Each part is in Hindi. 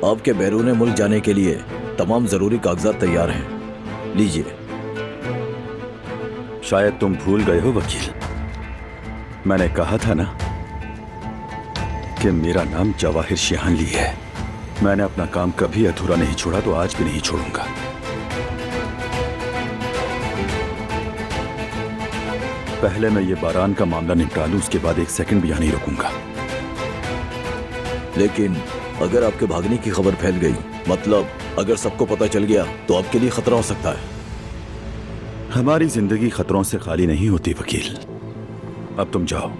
आपके बैरून मुल्क जाने के लिए तमाम जरूरी कागजात तैयार हैं। लीजिए। शायद तुम भूल गए हो वकील, मैंने कहा था ना कि मेरा नाम जवाहिर शिहानली है। मैंने अपना काम कभी अधूरा नहीं छोड़ा, तो आज भी नहीं छोड़ूंगा। पहले मैं ये बारान का मामला निपटा लूं, उसके बाद एक सेकंड भी यहां नहीं रुकूंगा। लेकिन अगर आपके भागने की खबर फैल गई, मतलब अगर सबको पता चल गया, तो आपके लिए खतरा हो सकता है। हमारी जिंदगी खतरों से खाली नहीं होती वकील। अब तुम जाओ,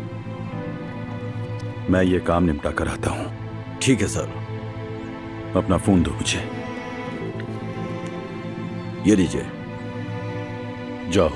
मैं ये काम निपटा कर आता हूं। ठीक है सर। अपना फोन दो मुझे। ये लीजिए। जाओ।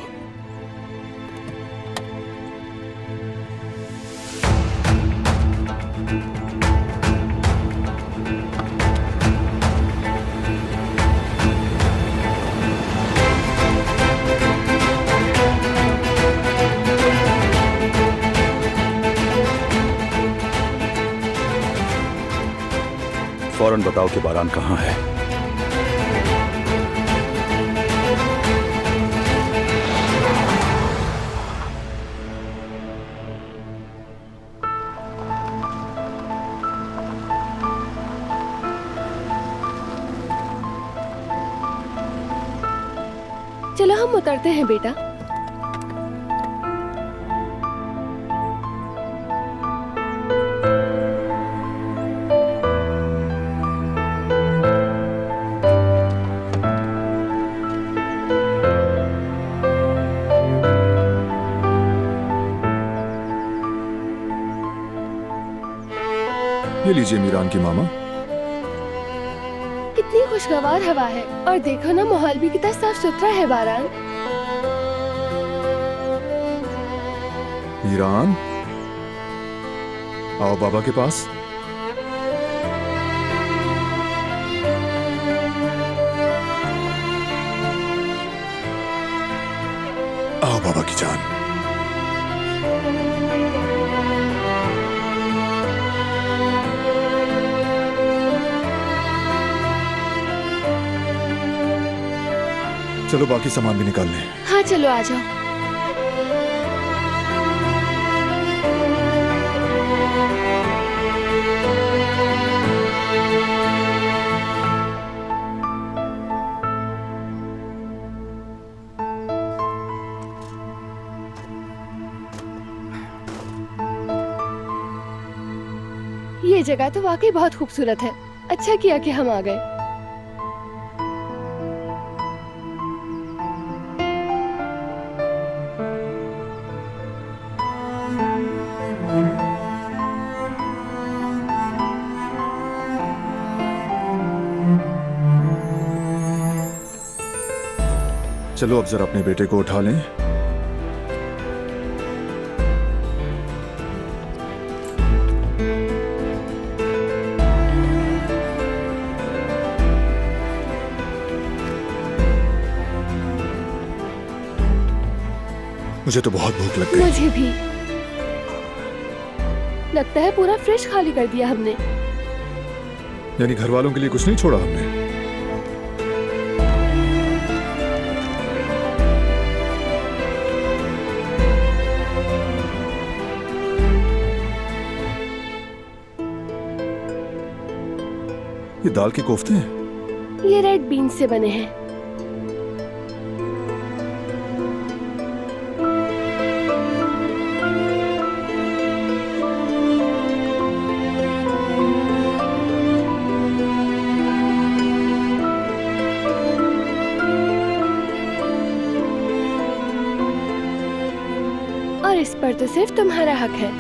फौरन बताओ कि बारान कहाँ है। चलो हम उतरते हैं बेटा। ये लीजिए मीरान की मामा। कितनी खुशगवार हवा है, और देखो ना माहौल भी कितना साफ सुथरा है बारान। मीरान, आओ बाबा के पास। आओ बाबा की जान। चलो बाकी सामान भी निकाल लें। हाँ चलो आ जाओ। ये जगह तो वाकई बहुत खूबसूरत है। अच्छा किया कि हम आ गए। चलो अब जरा अपने बेटे को उठा लें। मुझे तो बहुत भूख लग गई। मुझे भी। लगता है पूरा फ्रिज खाली कर दिया हमने। यानी घर वालों के लिए कुछ नहीं छोड़ा हमने। ये दाल के कोफ्ते हैं। ये रेड बीन्स से बने हैं। और इस पर तो सिर्फ तुम्हारा हक है।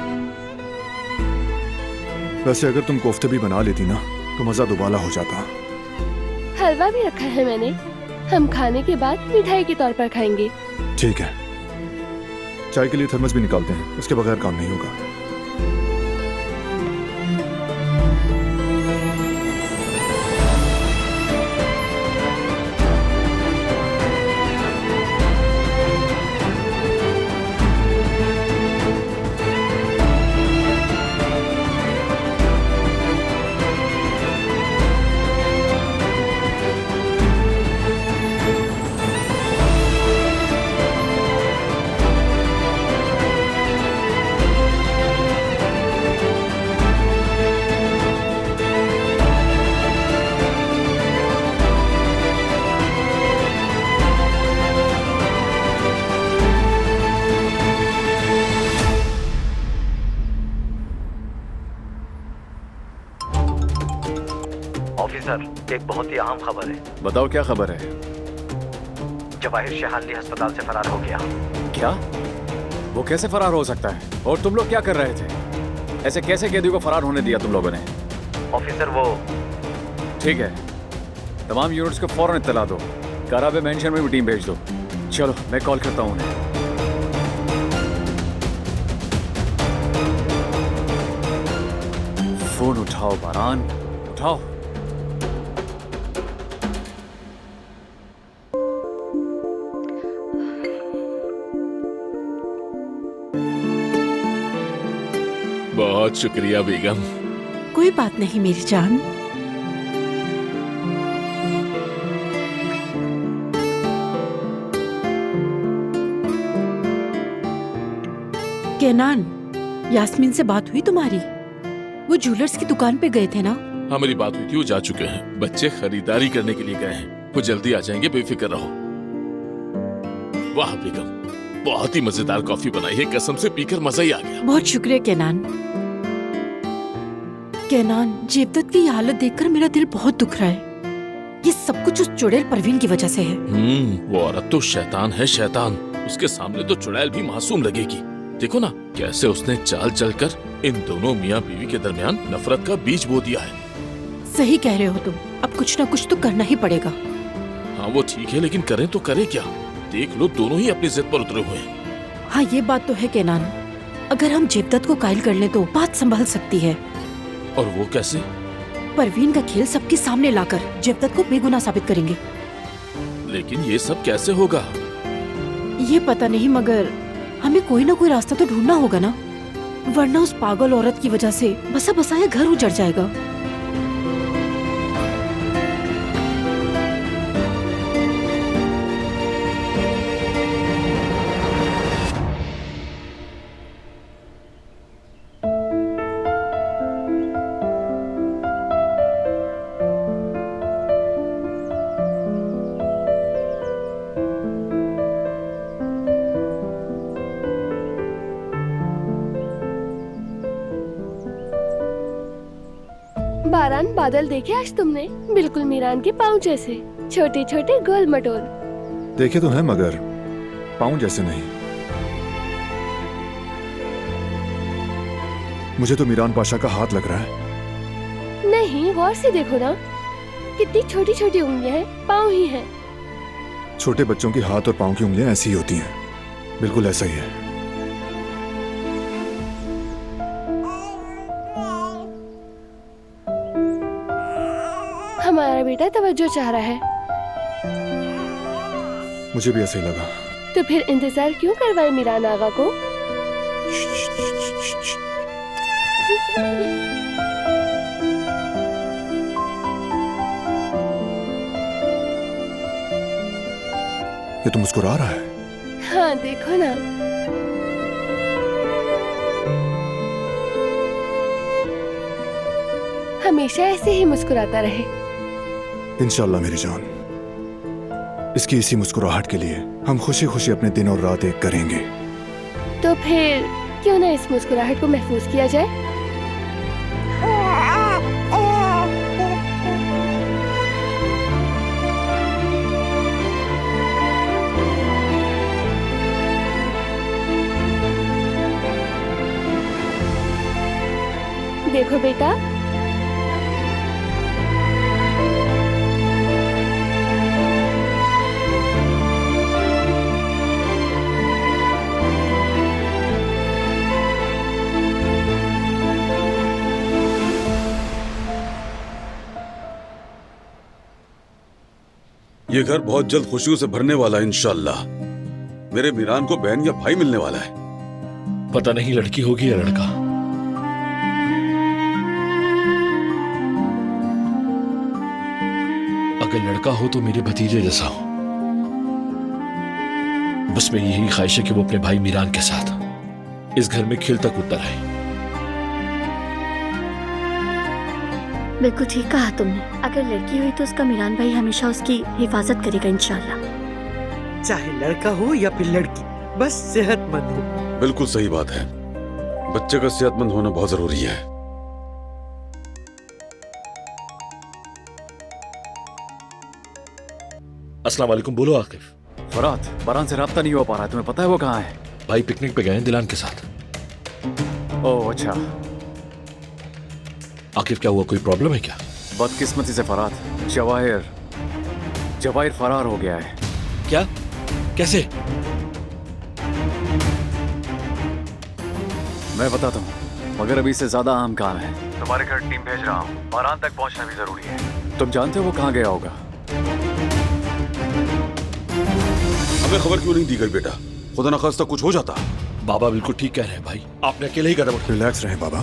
वैसे अगर तुम कोफ्ते भी बना लेती ना तो मजा दुबाला हो जाता। हलवा भी रखा है मैंने। हम खाने के बाद मिठाई के तौर पर खाएंगे। ठीक है। चाय के लिए थर्मस भी निकालते हैं, उसके बगैर काम नहीं होगा। ऑफिसर, एक बहुत ही अहम खबर है। बताओ क्या खबर है? जवाहिर शहानली अस्पताल से फरार हो गया। क्या? वो कैसे फरार हो सकता है? और तुम लोग क्या कर रहे थे? ऐसे कैसे कैदी को फरार होने दिया तुम लोगों ने? ऑफिसर वो ठीक है, तमाम यूनिट्स को फौरन इत्तला दो। कराबे मेंशन में भी टीम भेज दो। चलो मैं कॉल करता हूँ उन्हें। फोन उठाओ बारान, उठाओ। बहुत शुक्रिया बेगम। कोई बात नहीं मेरी जान। केनान, यास्मीन से बात हुई तुम्हारी? वो ज्वेलर्स की दुकान पे गए थे ना? हाँ मेरी बात हुई थी, वो जा चुके हैं। बच्चे खरीदारी करने के लिए गए हैं, वो जल्दी आ जाएंगे, बेफिक्र रहो। वाह बेगम, बहुत ही मजेदार कॉफी बनाई है, कसम से पीकर मजा ही आ गया। बहुत शुक्रिया केनान। केनान, जेवदत की हालत देखकर मेरा दिल बहुत दुख रहा है। ये सब कुछ उस चुड़ैल परवीन की वजह से है। वो औरत तो शैतान है, शैतान। उसके सामने तो चुड़ैल भी मासूम लगेगी। देखो ना कैसे उसने चाल चलकर इन दोनों मियाँ बीवी के दरमियान नफरत का बीज बो दिया है। सही कह रहे हो तुम, अब कुछ ना कुछ तो करना ही पड़ेगा। हाँ वो ठीक है, लेकिन करें तो करें क्या? देख लो दोनों ही अपनी जिद पर उतरे हुए हैं। हाँ ये बात तो है केनान, अगर हम जेवदत को कायल कर लें तो बात संभल सकती है। और वो कैसे? परवीन का खेल सबके सामने लाकर जेवदत को बेगुनाह साबित करेंगे। लेकिन ये सब कैसे होगा? ये पता नहीं, मगर हमें कोई ना कोई रास्ता तो ढूंढना होगा ना, वरना उस पागल औरत की वजह से बसा बसाया घर उजड़ जाएगा। बारान, बादल देखे आज तुमने? बिल्कुल मीरान के पाँव जैसे, छोटे छोटे गोल मटोल। देखे तो हैं मगर पाँव जैसे नहीं। मुझे तो मीरान पाशा का हाथ लग रहा है। नहीं, गौर से देखो ना, कितनी छोटी छोटी उंगलियां हैं, पाँव ही हैं। छोटे बच्चों की हाथ और पाँव की उंगलियां ऐसी ही होती हैं, बिल्कुल ऐसा ही है। हमारा बेटा तवज्जो चाह रहा है। मुझे भी ऐसा ही लगा। तो फिर इंतजार क्यों करवाए मीरान आगा को? ये तो मुस्कुरा रहा है। हाँ देखो ना। हमेशा ऐसे ही मुस्कुराता रहे। इंशाल्लाह मेरी जान, इसकी इसी मुस्कुराहट के लिए हम खुशी खुशी अपने दिन और रात एक करेंगे। तो फिर क्यों ना इस मुस्कुराहट को महफूज किया जाए? देखो बेटा, ये घर बहुत जल्द खुशियों से भरने वाला है इंशाल्लाह। मेरे मीरान को बहन या भाई मिलने वाला है। पता नहीं लड़की होगी या लड़का। अगर लड़का हो तो मेरे भतीजे जैसा हो। बस मेरी यही ख्वाहिश है कि वो अपने भाई मीरान के साथ इस घर में खिलता कूदता रहे। बिल्कुल ठीक कहा तुमने। अगर लड़की हुई तो उसका मीरान भाई हमेशा उसकी हिफाजत करेगा इंशाल्लाह। चाहे लड़का हो या फिर लड़की, बस सेहतमंद हो। बिल्कुल सही बात है, बच्चे का सेहतमंद होना बहुत जरूरी है। अस्सलाम वालेकुम। बोलो आकिफ। फरात, बारान से राब्ता नहीं हो पा रहा है, तुम्हें पता है वो कहाँ है? भाई पिकनिक पे गए हैं दिलान के साथ। ओह अच्छा। आकिफ क्या हुआ, कोई प्रॉब्लम है क्या? बदकिस्मती से फरात, जवाहिर फरार हो गया है। क्या? कैसे? मैं बताता हूँ, मगर अभी से ज्यादा अहम काम है। तुम्हारे घर टीम भेज रहा हूँ, बारान तक पहुँचना भी जरूरी है। तुम जानते हो वो कहाँ गया होगा? हमें खबर क्यों नहीं दी गई बेटा? खुदा न खास्ता कुछ हो जाता। बाबा बिल्कुल ठीक कह रहे हैं भाई, आपने अकेले ही कदम उठाया। रिलैक्स रहें बाबा,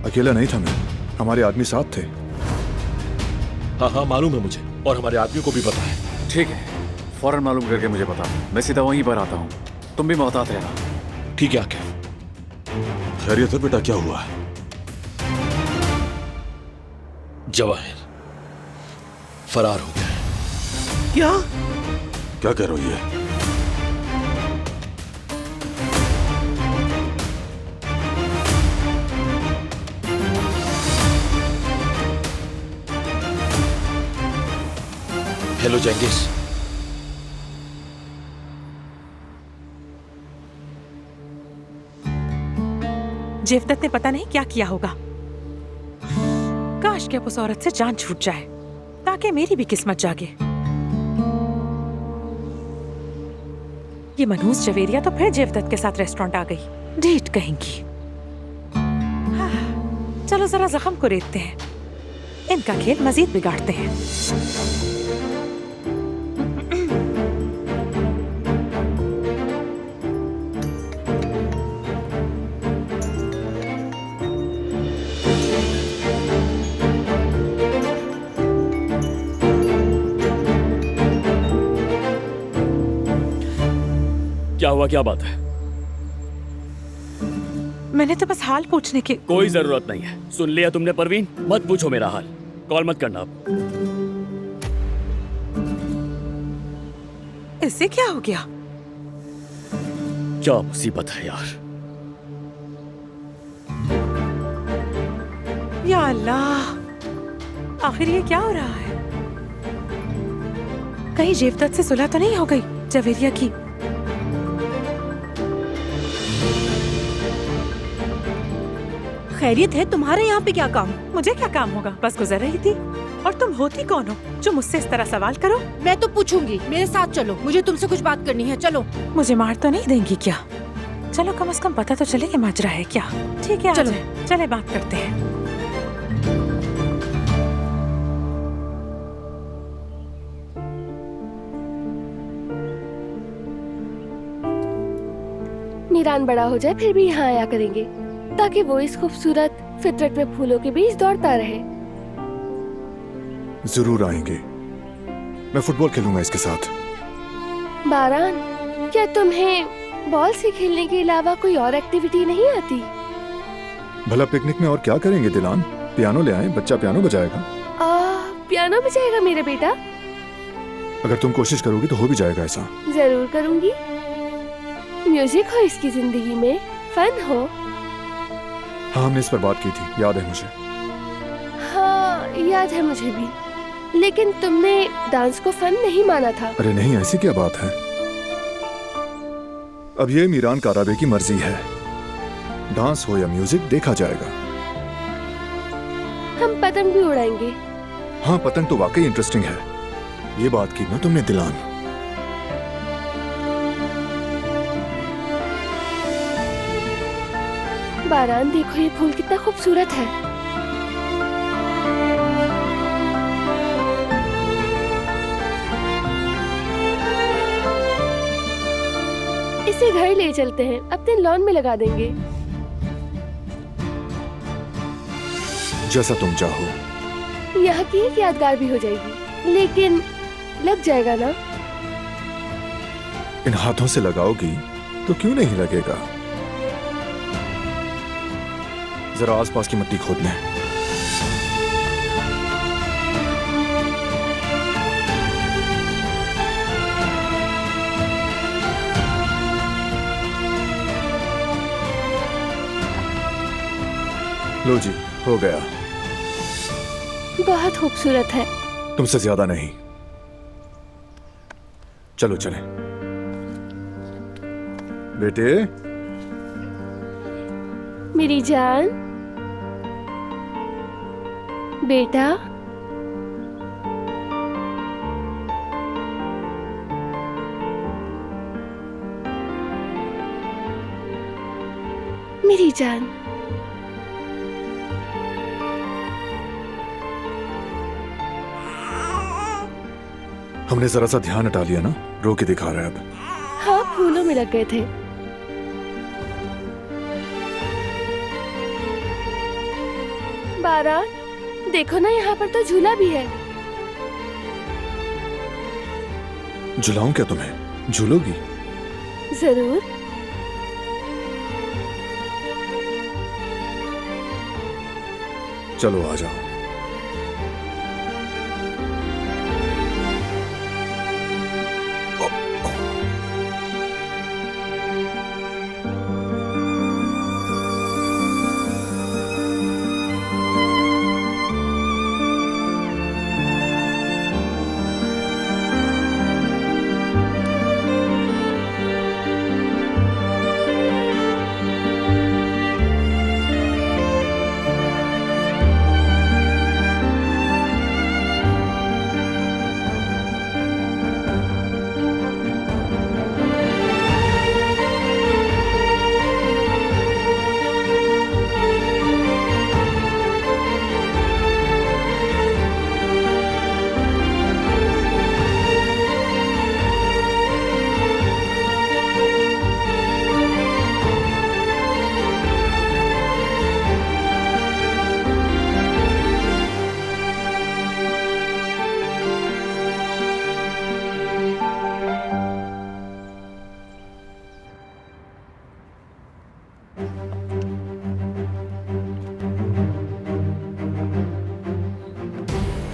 अकेला नहीं था मैं, हमारे आदमी साथ थे। हाँ हाँ मालूम है मुझे, और हमारे आदमी को भी पता है। ठीक है, फौरन मालूम करके मुझे बता, मैं सीधा वहीं पर आता हूँ। तुम भी मोहतात रहना। ठीक है आकिफ। खैरियत है बेटा, क्या हुआ? जवाहिर फरार हो गया है। क्या? क्या कह रही है? हेलो जेंगिस। जेवदत ने पता नहीं क्या किया होगा। काश कि अब उस औरत से जान छूट जाए ताकि मेरी भी किस्मत जागे। ये मनहूस जवेरिया तो फिर जेवदत के साथ रेस्टोरेंट आ गई। डेट कहेंगी। चलो जरा जख्म को रेतते हैं, इनका खेल मजीद बिगाड़ते हैं। क्या हुआ, क्या बात है? मैंने तो बस हाल पूछने की। कोई जरूरत नहीं है, सुन लिया तुमने परवीन, मत पूछो मेरा हाल, कॉल मत करना अब। इससे क्या हो गया? क्या मुसीबत है यार। या अल्लाह, आखिर ये क्या हो रहा है? कहीं जेवदत से सुलह तो नहीं हो गई जवेरिया की? खैरियत है? तुम्हारे यहाँ पे क्या काम? मुझे क्या काम होगा, बस गुजर रही थी। और तुम होती कौन हो जो मुझसे इस तरह सवाल करो? मैं तो पूछूंगी, मेरे साथ चलो, मुझे तुमसे कुछ बात करनी है। चलो। मुझे मार तो नहीं देंगी क्या? चलो कम से कम पता तो चले कि माजरा है क्या। ठीक है चलो चले बात करते हैं। मीरान बड़ा हो जाए फिर भी यहाँ आया करेंगे, ताकि वो इस खूबसूरत फितरत में फूलों के बीच दौड़ता रहे। जरूर आएंगे, मैं फुटबॉल खेलूंगा इसके साथ। बारान, क्या तुम्हें बॉल से खेलने के अलावा कोई और एक्टिविटी नहीं आती? भला पिकनिक में और क्या करेंगे दिलान? पियानो ले आए, बच्चा पियानो बजाएगा। पियानो बजाएगा मेरा बेटा? अगर तुम कोशिश करोगी तो हो भी जाएगा ऐसा। जरूर करूंगी। म्यूजिक हो इसकी जिंदगी में, फन हो। हाँ, हमने इस पर बात की थी, याद है मुझे। हाँ याद है मुझे भी, लेकिन तुमने डांस को फन नहीं माना था। अरे नहीं, ऐसी क्या बात है। अब ये मीरान काराबे की मर्जी है, डांस हो या म्यूजिक देखा जाएगा। हम पतंग भी उड़ाएंगे। हाँ, पतंग तो वाकई इंटरेस्टिंग है, ये बात की ना तुमने दिलान। बारान देखो, ये फूल कितना खूबसूरत है। इसे घर ले चलते हैं, अपने लॉन में लगा देंगे। जैसा तुम चाहो। यहाँ की एक यादगार भी हो जाएगी, लेकिन लग जाएगा ना? इन हाथों से लगाओगी तो क्यों नहीं लगेगा। जरा आसपास की मिट्टी खोद लें। लो जी, हो गया। बहुत खूबसूरत है। तुमसे ज्यादा नहीं। चलो चलें। बेटे, मेरी जान, बेटा, मेरी जान। हमने जरा सा ध्यान हटा लिया ना, रो के दिखा रहा है अब। हाँ, फूलों में लग गए थे। बारात, देखो ना, यहाँ पर तो झूला भी है। झुलाऊं क्या तुम्हें? झूलोगी? जरूर। चलो आ जाओ।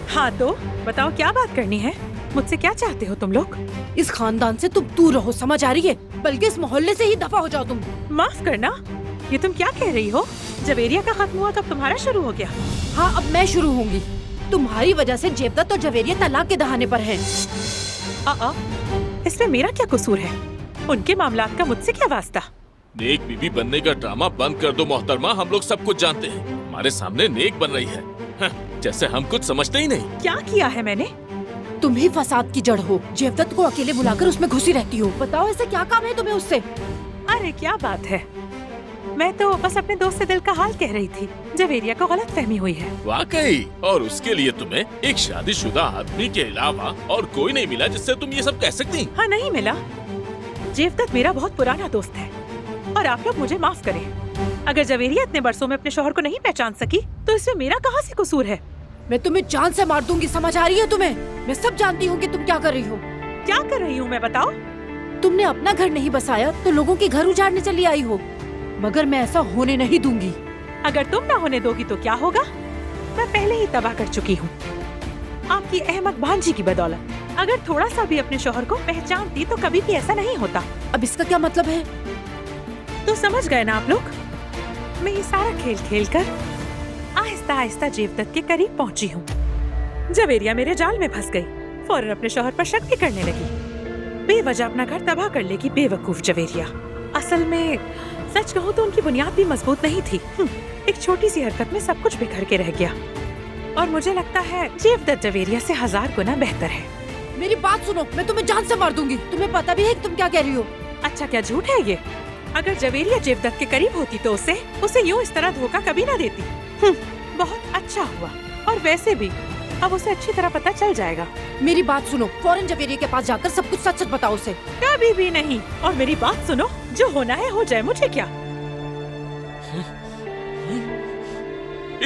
हाँ तो बताओ, क्या बात करनी है? मुझसे क्या चाहते हो तुम लोग? इस खानदान से तुम दूर रहो, समझ आ रही है? बल्कि इस मोहल्ले से ही दफा हो जाओ तुम। माफ करना, ये तुम क्या कह रही हो? जब एरिया का खत्म हुआ तब तुम्हारा शुरू हो गया। हाँ, अब मैं शुरू होंगी। तुम्हारी वजह से जेवदत्त और जवेरिया तलाक के दहाने पर हैं। इसमें मेरा क्या कसूर है? उनके मामलात का मुझसे क्या वास्ता? नेक बीबी बनने का ड्रामा बंद कर दो मोहतरमा, हम लोग सब कुछ जानते हैं। हमारे सामने नेक बन रही है, जैसे हम कुछ समझते ही नहीं। क्या किया है मैंने? तुम ही फसाद की जड़ हो। जेवदत्त को अकेले बुलाकर उसमें घुसी रहती हो। बताओ, ऐसा क्या काम है तुम्हें उससे? अरे क्या बात है, मैं तो बस अपने दोस्त से दिल का हाल कह रही थी। जवेरिया को गलत फहमी हुई है। वाकई? और उसके लिए तुम्हें एक शादीशुदा आदमी के अलावा और कोई नहीं मिला जिससे तुम ये सब कह सकती? हाँ, नहीं मिला। जेवदत्त मेरा बहुत पुराना दोस्त है और आप लोग मुझे माफ करें। अगर जवेरिया इतने बरसों में अपने शौहर को नहीं पहचान सकी तो इसमें मेरा कहाँ से कसूर है? मैं तुम्हें जान से मार दूंगी, समझ आ रही है तुम्हें? मैं सब जानती हूँ कि तुम क्या कर रही हो। क्या कर रही हूँ मैं, बताओ? तुमने अपना घर नहीं बसाया तो लोगों के घर उजाड़ने चली आई हो, मगर मैं ऐसा होने नहीं दूंगी। अगर तुम ना होने दोगी तो क्या होगा? मैं पहले ही तबाह कर चुकी हूँ आपकी अहमक भांजी की बदौलत। अगर थोड़ा सा भी अपने शौहर को पहचानती तो कभी भी ऐसा नहीं होता। अब इसका क्या मतलब है? तो समझ गए ना आप लोग? मैं ये सारा खेल खेल कर आहिस्ता आहिस्ता जेवदत्त के करीब पहुंची हूँ। जवेरिया मेरे जाल में फंस गई, फौरन अपने शौहर पर शक भी करने लगी। बेवजह अपना घर तबाह कर लेगी बेवकूफ जवेरिया। असल में सच कहूँ तो उनकी बुनियाद भी मजबूत नहीं थी। एक छोटी सी हरकत में सब कुछ बिखर के रह गया। और मुझे लगता है जेवदत्त जवेरिया से 1000 गुना बेहतर है। मेरी बात सुनो, मैं तुम्हें जान से मार दूंगी। तुम्हें पता भी है कि तुम क्या कह रही हो? अच्छा, क्या झूठ है ये? अगर जवेरिया जेवदत्त के करीब होती तो उसे यूँ इस तरह धोखा कभी ना देती। बहुत अच्छा हुआ। और वैसे भी अब उसे अच्छी तरह पता चल जाएगा। मेरी बात सुनो, फौरन जवेरिया के पास जाकर सब कुछ सच सच बताओ उसे। कभी भी नहीं। और मेरी बात सुनो, जो होना है हो जाए, मुझे क्या।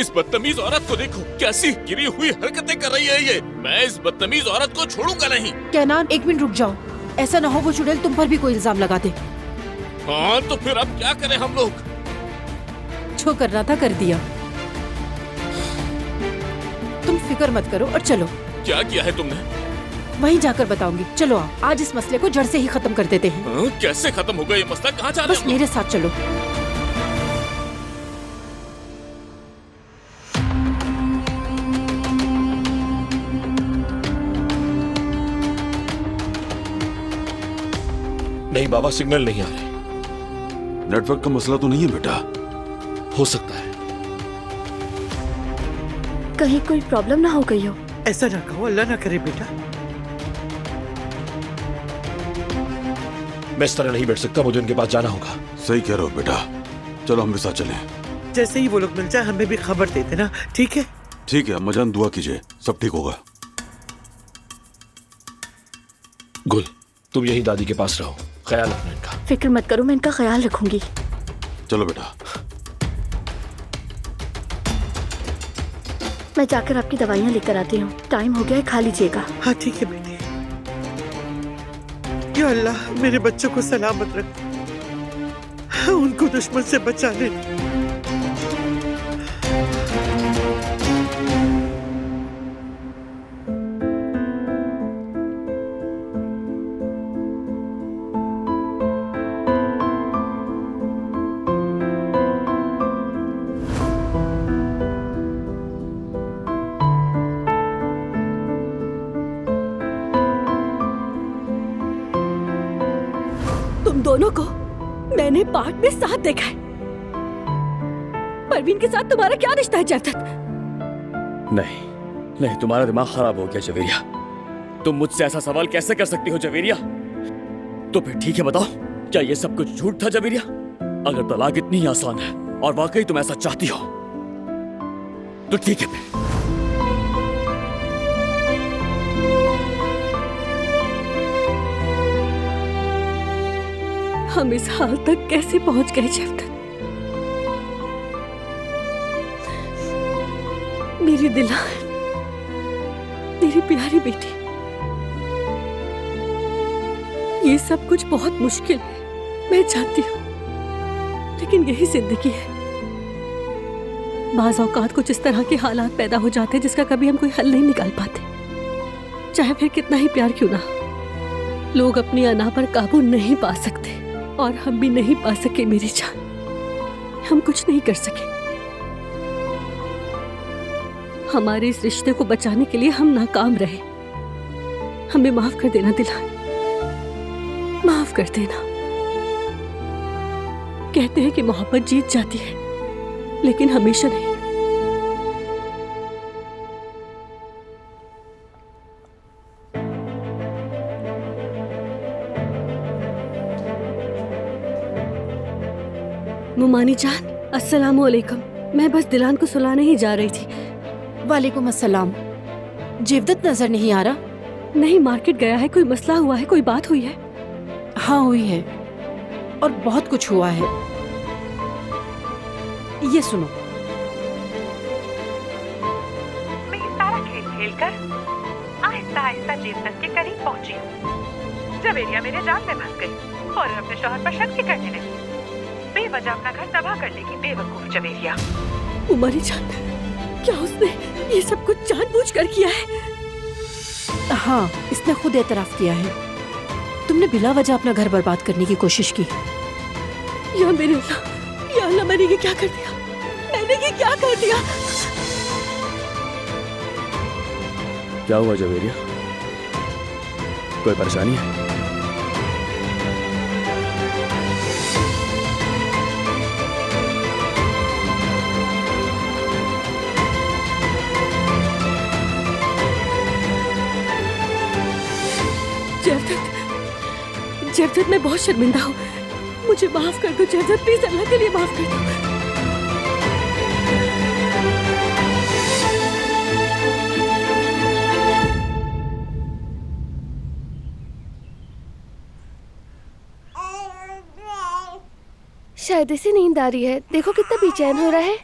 इस बदतमीज औरत को देखो, कैसी गिरी हुई हरकतें कर रही है ये। मैं इस बदतमीज औरत को छोड़ूंगा नहीं। कैनान, एक मिनट रुक जाओ। ऐसा न हो वो चुड़ैल तुम पर भी कोई इल्जाम लगा दे। हाँ, तो फिर अब क्या करें हम लोग? जो करना था कर दिया। तुम फिक्र मत करो और चलो। क्या किया है तुमने? वहीं जाकर बताऊंगी। चलो आओ, आज इस मसले को जड़ से ही खत्म कर देते हैं। कैसे खत्म होगा ये मसला? कहाँ जा रहे हो? बस मेरे साथ चलो। नहीं बाबा, सिग्नल नहीं आ रहे। नेटवर्क का मसला तो नहीं है बेटा? हो सकता है। कहीं कोई प्रॉब्लम ना हो गई हो। ऐसा ना कहो, अल्लाह ना करे बेटा। मैं इस तरह नहीं बैठ सकता, मुझे उनके पास जाना होगा। सही कह रहे हो बेटा, चलो हम भी साथ चलें। जैसे ही वो लोग मिल जाए हमें भी खबर दे देना, ठीक है? ठीक है अम्मा जान, दुआ कीजिए सब ठीक होगा। गुल, तुम यही दादी के पास रहो, ख्याल रखना इनका। फिक्र मत करो, मैं इनका ख्याल रखूंगी। चलो बेटा। मैं जाकर आपकी दवाइयाँ लेकर आती हूँ, टाइम हो गया है, खा लीजिएगा। हाँ ठीक है बेटी। या अल्लाह मेरे बच्चों को सलामत रख, उनको दुश्मन से बचा ले। तुम दोनों को मैंने पार्क में साथ देखा है। परवीन के साथ तुम्हारा क्या रिश्ता है जयदत्त? नहीं नहीं, तुम्हारा दिमाग खराब हो गया जवेरिया। तुम मुझसे ऐसा सवाल कैसे कर सकती हो जवेरिया? तो फिर ठीक है, बताओ क्या ये सब कुछ झूठ था जवेरिया? अगर तलाक इतनी ही आसान है और वाकई तुम ऐसा चाहती हो तो ठीक है फिर। हम इस हाल तक कैसे पहुंच गए जयदत्त? मेरी दिलान, मेरी प्यारी बेटी, ये सब कुछ बहुत मुश्किल है, मैं जानती हूँ, लेकिन यही जिंदगी है। बाज़ औकात कुछ इस तरह के हालात पैदा हो जाते हैं जिसका कभी हम कोई हल नहीं निकाल पाते, चाहे फिर कितना ही प्यार क्यों ना हो। लोग अपनी अना पर काबू नहीं पा सकते और हम भी नहीं पा सके मेरी जान। हम कुछ नहीं कर सके। हमारे इस रिश्ते को बचाने के लिए हम नाकाम रहे। हमें माफ कर देना दिलान, माफ कर देना। कहते हैं कि मोहब्बत जीत जाती है, लेकिन हमेशा नहीं। मुमानी जान, अस्सलामु अलैकुम। मैं बस दिलान को सुलाने ही जा रही थी। वालेकुम अस्सलाम। जेवदत्त नजर नहीं आ रहा? नहीं, मार्केट गया है। कोई मसला हुआ है? कोई बात हुई है? हाँ हुई है, और बहुत कुछ हुआ है। ये सुनो। मैं ये सारा खेल खेल कर आहिस्ता आहिस्ता जेवदत्त के करीब पहुंची। जवेरिया मेरे जाल में फंस गई और अपने शौहर पर शक भी करने लगी। बेवजह अपना घर तबाह कर लेगी बेवकूफ जवेरिया। उमरी जान, क्या उसने ये सब कुछ जानबूझकर किया है? हाँ, इसने खुद एतराफ किया है। तुमने बिला वजह अपना घर बर्बाद करने की कोशिश की। या मेरे अल्लाह, या अल्लाह, मैंने ये क्या कर दिया? मैंने ये क्या कर दिया? क्या हुआ जवेरिया? कोई परेशानी है? जयदत्त, मैं बहुत शर्मिंदा हूँ। मुझे माफ कर दो जयदत्त, प्लीज अल्लाह के लिए माफ कर दो। शायद इसे नींद आ रही है। देखो कितना बेचैन हो रहा है।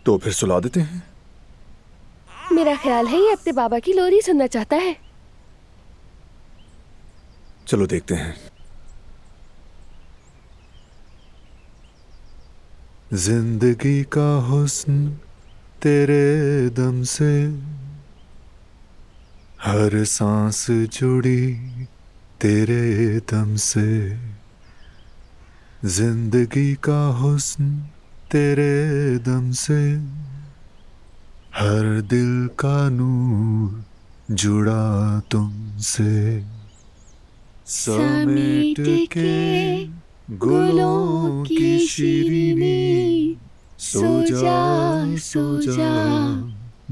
तो फिर सुला देते हैं। मेरा ख्याल है ये अपने बाबा की लोरी सुनना चाहता है। चलो देखते हैं। जिंदगी का हुस्न तेरे दम से, हर सांस जुड़ी तेरे दम से। जिंदगी का हुस्न तेरे दम से, हर दिल का नूर जुड़ा तुमसे। समेट के गुलों की शीरीनी, सो जा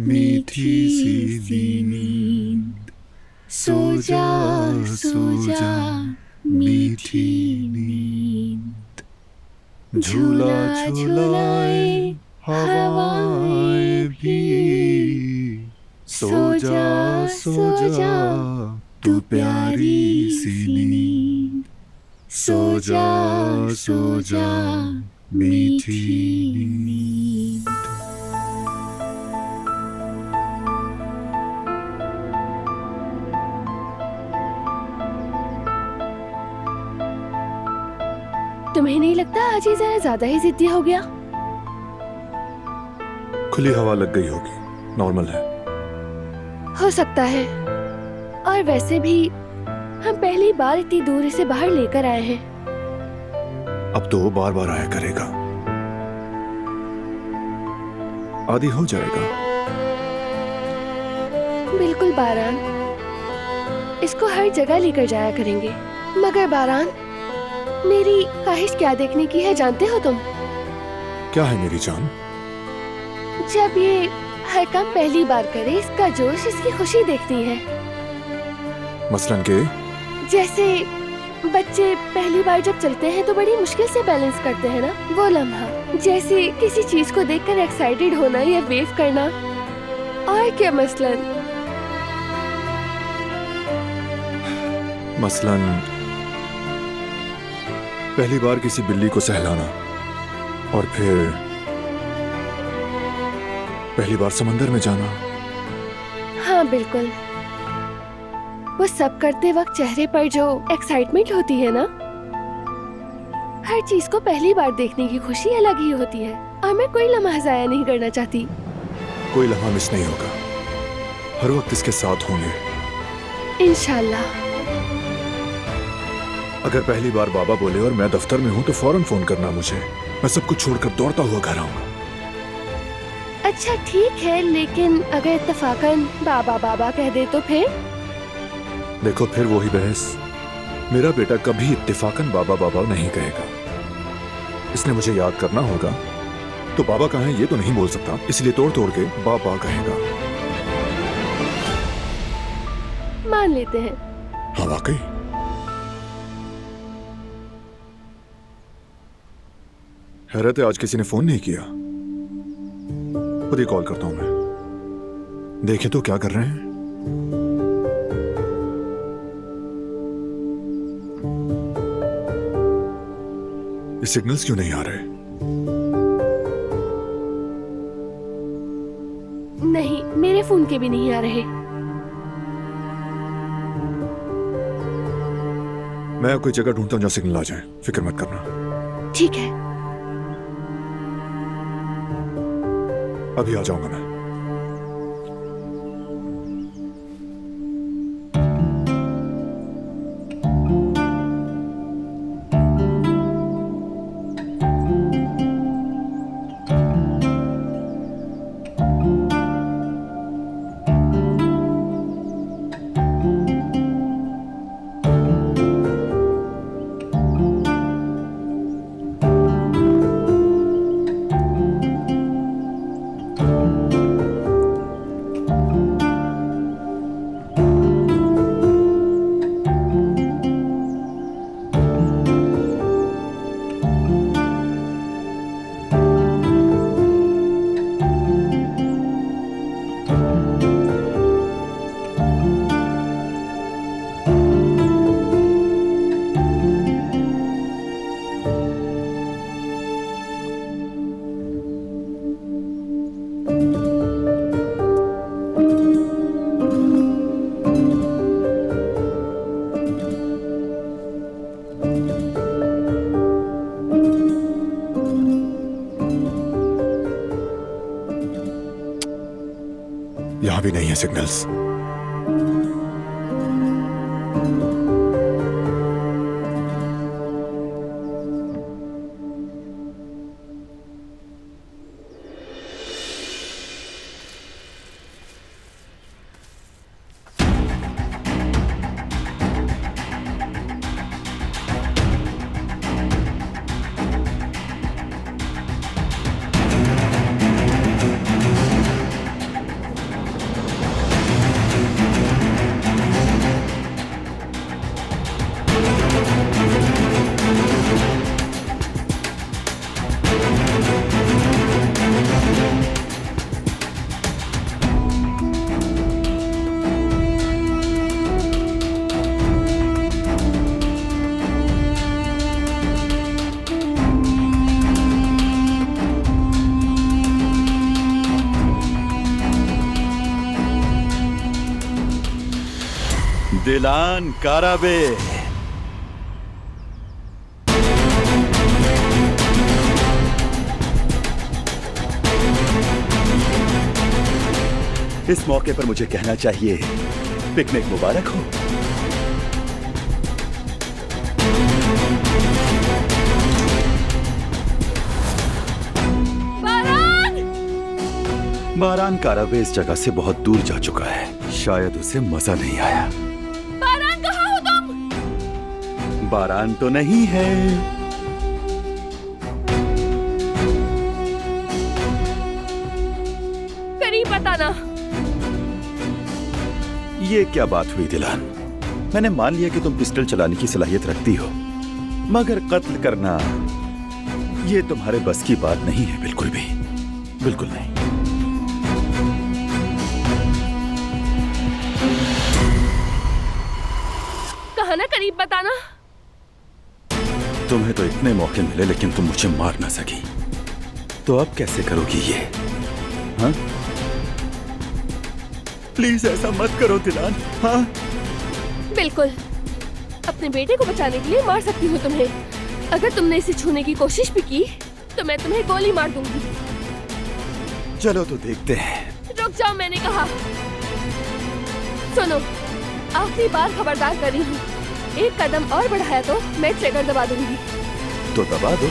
मीठी सी नींद, सो जा मीठी नींद। झूला झूलाए हवाएं भी, सो जा तू प्यारी सी नींद, सो जा मीठी नींद। तुम्हें नहीं लगता आज ही जरा ज्यादा ही जिद्दी हो गया? खुली हवा लग गई होगी, नॉर्मल है। हो सकता है। और वैसे भी हम पहली बार इतनी दूर इसे बाहर लेकर आए हैं। अब तो बार बार आया करेगा, आदि हो जाएगा। बिल्कुल बारान, इसको हर जगह लेकर जाया करेंगे। मगर बारान, मेरी ख्वाहिश क्या देखने की है जानते हो तुम? क्या है मेरी जान? जब ये हर काम पहली बार करे, इसका जोश, इसकी खुशी देखनी है। मसलन के? जैसे बच्चे पहली बार जब चलते हैं तो बड़ी मुश्किल से बैलेंस करते हैं ना, वो लम्हा। जैसे किसी चीज को देखकर एक्साइटेड होना या वेव करना। और क्या मसलन पहली बार किसी बिल्ली को सहलाना, और फिर पहली बार समंदर में जाना। हाँ बिल्कुल, वो सब करते वक्त चेहरे पर जो एक्साइटमेंट होती है ना, हर चीज को पहली बार देखने की खुशी अलग ही होती है। और मैं कोई लम्हा जाया नहीं करना चाहती। कोई लम्हा मिस नहीं होगा, हर वक्त इसके साथ होंगे इंशाल्लाह। अगर पहली बार बाबा बोले और मैं दफ्तर में हूँ तो फौरन फोन करना मुझे, मैं सब कुछ छोड़कर दौड़ता हुआ घर आऊंगा। अच्छा ठीक है, लेकिन अगर इत्तफाकन बाबा बाबा कह दे तो फिर? देखो फिर वही बहस। मेरा बेटा कभी इत्तेफाकन बाबा बाबा नहीं कहेगा। इसने मुझे याद करना होगा, तो बाबा कहाँ है ये तो नहीं बोल सकता, इसलिए तोड़ तोड़ के बाबा कहेगा। मान लेते हैं। हाँ वाकई। हैरत है आज किसी ने फोन नहीं किया। खुद ही कॉल करता हूं मैं। देखे तो क्या कर रहे हैं। ये सिग्नल्स क्यों नहीं आ रहे? नहीं, मेरे फोन के भी नहीं आ रहे। मैं कोई जगह ढूंढता हूं जहां सिग्नल आ जाए, फिक्र मत करना। ठीक है। अभी आ जाऊंगा मैं। यहां भी नहीं है सिग्नल्स। दिलान काराबे। इस मौके पर मुझे कहना चाहिए पिकनिक मुबारक हो। बारान काराबे इस जगह से बहुत दूर जा चुका है, शायद उसे मजा नहीं आया। बारान कहाँ हो तुम? बारान तो नहीं है। करीब बताना। ये क्या बात हुई दिलान? मैंने मान लिया कि तुम पिस्टल चलाने की सलाहियत रखती हो, मगर कत्ल करना ये तुम्हारे बस की बात नहीं है। बिल्कुल भी, बिल्कुल नहीं। कहा ना करीब बताना। तुम्हें तो इतने मौके मिले लेकिन तुम मुझे मार ना सकी, तो अब कैसे करोगी ये? हाँ? प्लीज ऐसा मत करो दिलान। हाँ? बिल्कुल, अपने बेटे को बचाने के लिए मार सकती हूँ तुम्हें। अगर तुमने इसे छूने की कोशिश भी की तो मैं तुम्हें गोली मार दूंगी। चलो तो देखते हैं। रुक जाओ, मैंने कहा। सुनो, आखिरी बार खबरदार कर रही हूँ, एक कदम और बढ़ाया तो मैं ट्रिगर दबा दूंगी। तो दबा दो।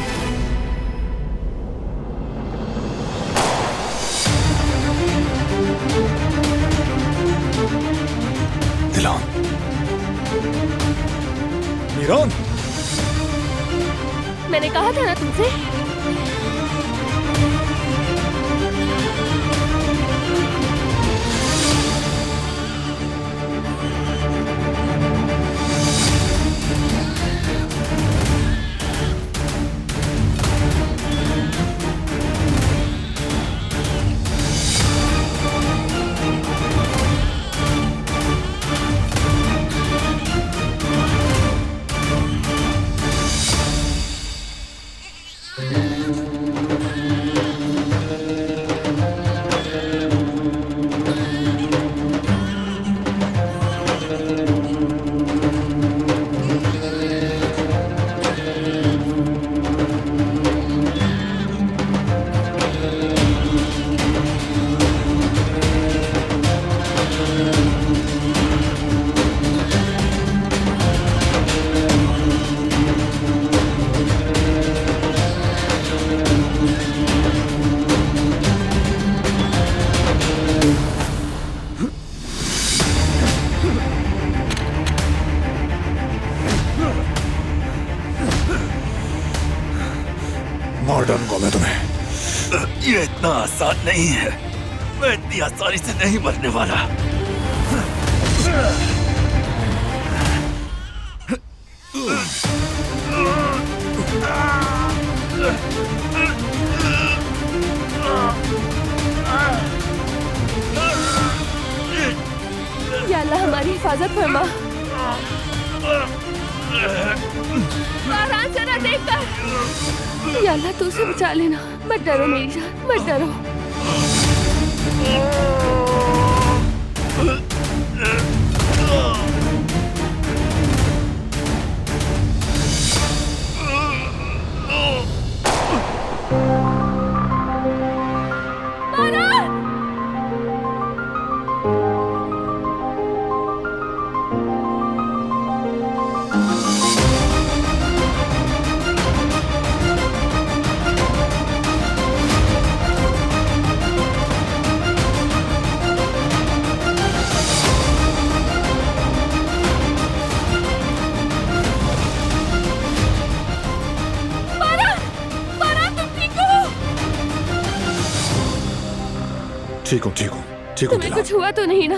दिलान, मीरान, मैंने कहा था ना तुमसे। मार डालूंगा मैं तुम्हें। ये इतना आसान नहीं है, मैं इतनी आसानी से नहीं मरने वाला। या अल्लाह हमारी हिफाजत फरमा। बारान जरा देख कर। या अल्लाह तू उसे बचा लेना। मत डरो मेरी जान, मत डरो। ठीक हूँ, ठीक हूँ, ठीक हूँ। तुम्हें कुछ हुआ तो नहीं ना?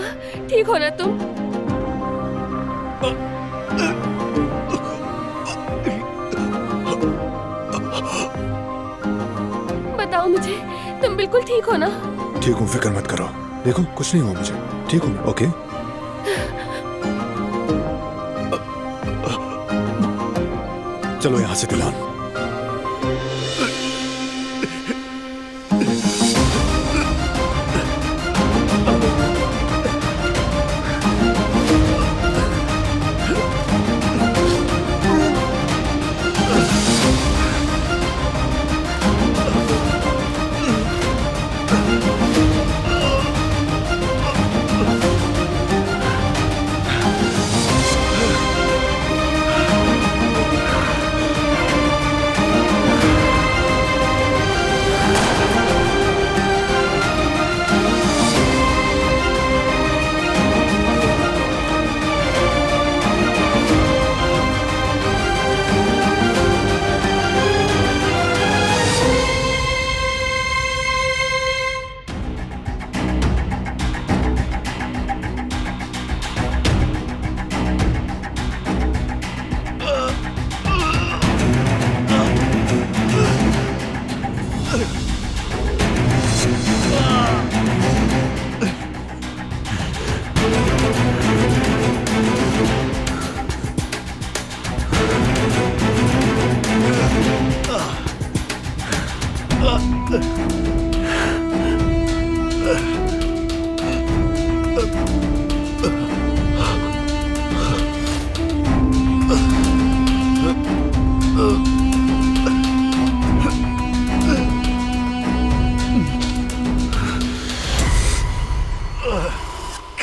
ठीक हो ना तुम? बताओ मुझे, तुम बिल्कुल ठीक हो ना? ठीक हूँ, फिक्र मत करो। देखो कुछ नहीं हुआ मुझे, ठीक हूँ मैं। ओके? चलो यहाँ से दिलान।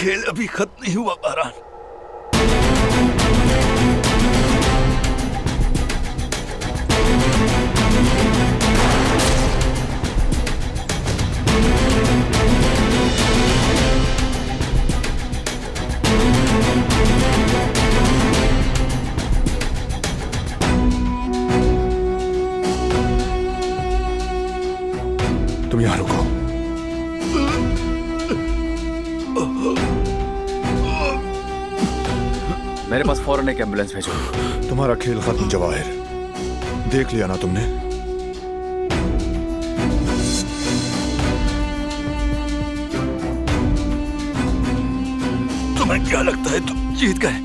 खेल अभी खत्म नहीं हुआ बारान। तुम यहाँ रुको। मेरे पास फौरन एक एम्बुलेंस भेजो। तुम्हारा खेल खत्म जवाहिर, देख लिया ना तुमने। तुम्हें क्या लगता है तुम जीत गए?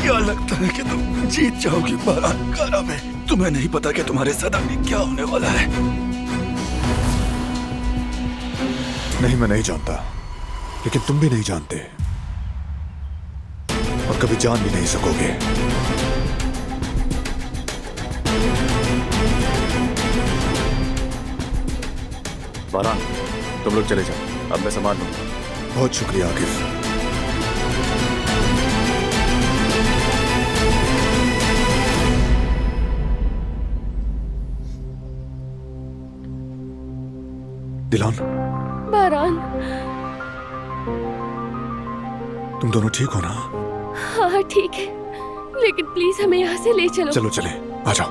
क्या लगता है कि तुम जीत जाओगी बारान कारा में? तुम्हें नहीं पता कि तुम्हारे साथ आगे क्या होने वाला है। नहीं, मैं नहीं जानता, लेकिन तुम भी नहीं जानते और कभी जान भी नहीं सकोगे। बारान, तुम लोग चले जाओ, अब मैं संभाल लूंगा। बहुत शुक्रिया आकिफ। दिलान, बारान, तुम दोनों ठीक हो ना? हाँ ठीक है, लेकिन प्लीज हमें यहाँ से ले चलो। चलो चले, आ जाओ।